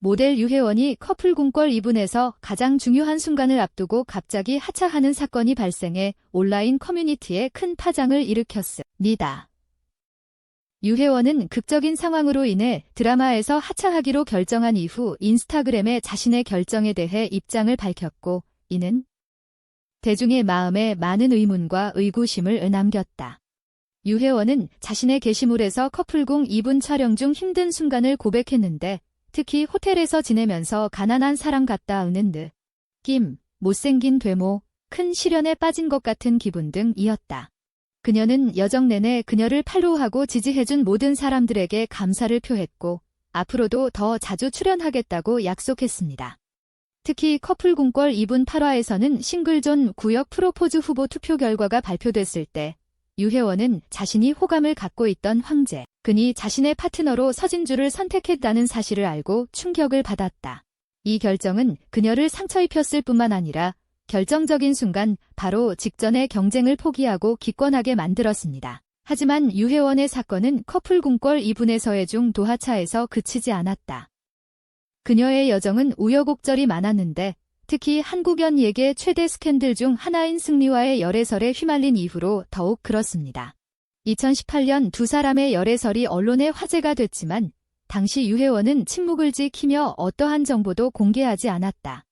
모델 유혜원이 커플 궁궐 2분에서 가장 중요한 순간을 앞두고 갑자기 하차하는 사건이 발생해 온라인 커뮤니티에 큰 파장을 일으켰습니다. 유혜원은 극적인 상황으로 인해 드라마에서 하차하기로 결정한 이후 인스타그램에 자신의 결정에 대해 입장을 밝혔고, 이는 대중의 마음에 많은 의문과 의구심을 남겼다. 유혜원은 자신의 게시물에서 커플궁 2분 촬영 중 힘든 순간을 고백했는데, 특히 호텔에서 지내면서 가난한 사람 같다는 느낌, 못생긴 되모, 큰 시련에 빠진 것 같은 기분 등이었다. 그녀는 여정 내내 그녀를 팔로우하고 지지해준 모든 사람들에게 감사를 표했고, 앞으로도 더 자주 출연하겠다고 약속했습니다. 특히 커플 궁궐 2분 8화에서는 싱글존 구역 프로포즈 후보 투표 결과가 발표됐을 때, 유혜원은 자신이 호감을 갖고 있던 황제, 근이 자신의 파트너로 서진주를 선택했다는 사실을 알고 충격을 받았다. 이 결정은 그녀를 상처 입혔을 뿐만 아니라 결정적인 순간 바로 직전에 경쟁을 포기하고 기권하게 만들었습니다. 하지만 유혜원의 사건은 커플 궁궐 2분에서의 중 도하차에서 그치지 않았다. 그녀의 여정은 우여곡절이 많았는데, 특히 한국연예계 최대 스캔들 중 하나인 승리와의 열애설에 휘말린 이후로 더욱 그렇습니다. 2018년 두 사람의 열애설이 언론의 화제가 됐지만, 당시 유혜원은 침묵을 지키며 어떠한 정보도 공개하지 않았다.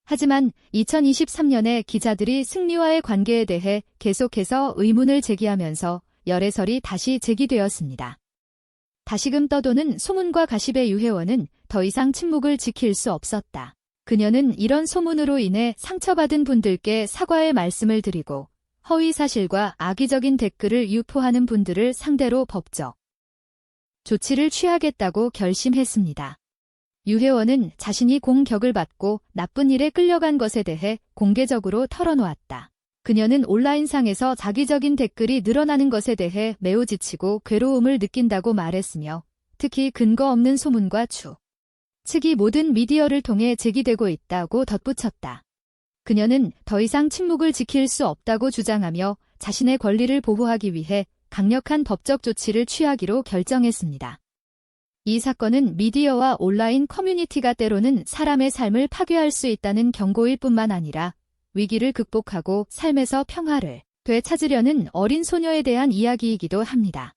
하지만 2023년에 기자들이 승리와의 관계에 대해 계속해서 의문을 제기하면서 열애설이 다시 제기되었습니다. 다시금 떠도는 소문과 가십의 유혜원은 더 이상 침묵을 지킬 수 없었다. 그녀는 이런 소문으로 인해 상처받은 분들께 사과의 말씀을 드리고, 허위사실과 악의적인 댓글을 유포하는 분들을 상대로 법적 조치를 취하겠다고 결심했습니다. 유혜원은 자신이 공격을 받고 나쁜 일에 끌려간 것에 대해 공개적으로 털어놓았다. 그녀는 온라인상에서 자기적인 댓글이 늘어나는 것에 대해 매우 지치고 괴로움을 느낀다고 말했으며, 특히 근거 없는 소문과 측이 모든 미디어를 통해 제기되고 있다고 덧붙였다. 그녀는 더 이상 침묵을 지킬 수 없다고 주장하며 자신의 권리를 보호하기 위해 강력한 법적 조치를 취하기로 결정했습니다. 이 사건은 미디어와 온라인 커뮤니티가 때로는 사람의 삶을 파괴할 수 있다는 경고일 뿐만 아니라 위기를 극복하고 삶에서 평화를 되찾으려는 어린 소녀에 대한 이야기이기도 합니다.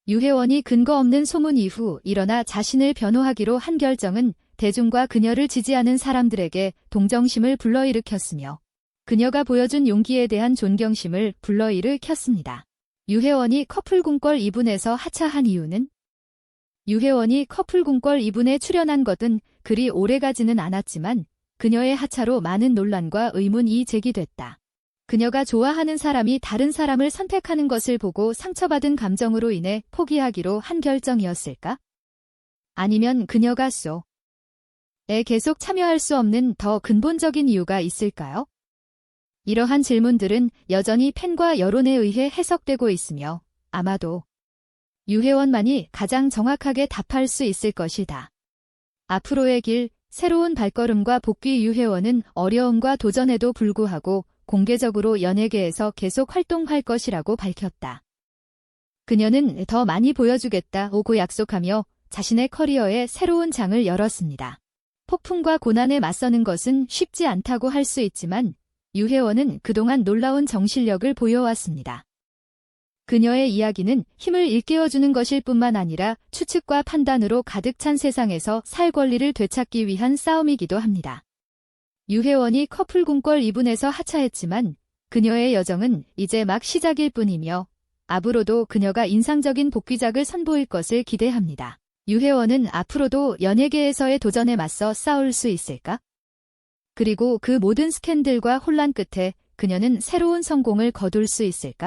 유혜원이 근거 없는 소문 이후 일어나 자신을 변호하기로 한 결정은 대중과 그녀를 지지하는 사람들에게 동정심을 불러일으켰으며, 그녀가 보여준 용기에 대한 존경심을 불러일으켰습니다. 유혜원이 커플 궁궐 2분에서 하차한 이유는? 유혜원이 커플 궁궐 2분에 출연한 것은 그리 오래가지는 않았지만, 그녀의 하차로 많은 논란과 의문이 제기됐다. 그녀가 좋아하는 사람이 다른 사람을 선택하는 것을 보고 상처받은 감정으로 인해 포기하기로 한 결정이었을까? 아니면 그녀가 쇼에 계속 참여할 수 없는 더 근본적인 이유가 있을까요? 이러한 질문들은 여전히 팬과 여론에 의해 해석되고 있으며, 아마도 유혜원만이 가장 정확하게 답할 수 있을 것이다. 앞으로의 길, 새로운 발걸음과 복귀. 유혜원은 어려움과 도전에도 불구하고 공개적으로 연예계에서 계속 활동할 것이라고 밝혔다. 그녀는 더 많이 보여주겠다고 약속하며 자신의 커리어에 새로운 장을 열었습니다. 폭풍과 고난에 맞서는 것은 쉽지 않다고 할 수 있지만, 유혜원은 그동안 놀라운 정신력을 보여왔습니다. 그녀의 이야기는 힘을 일깨워주는 것일 뿐만 아니라 추측과 판단으로 가득 찬 세상에서 살 권리를 되찾기 위한 싸움이기도 합니다. 유혜원이 커플 궁궐 2분에서 하차했지만 그녀의 여정은 이제 막 시작일 뿐이며, 앞으로도 그녀가 인상적인 복귀작을 선보일 것을 기대합니다. 유혜원은 앞으로도 연예계에서의 도전에 맞서 싸울 수 있을까? 그리고 그 모든 스캔들과 혼란 끝에 그녀는 새로운 성공을 거둘 수 있을까?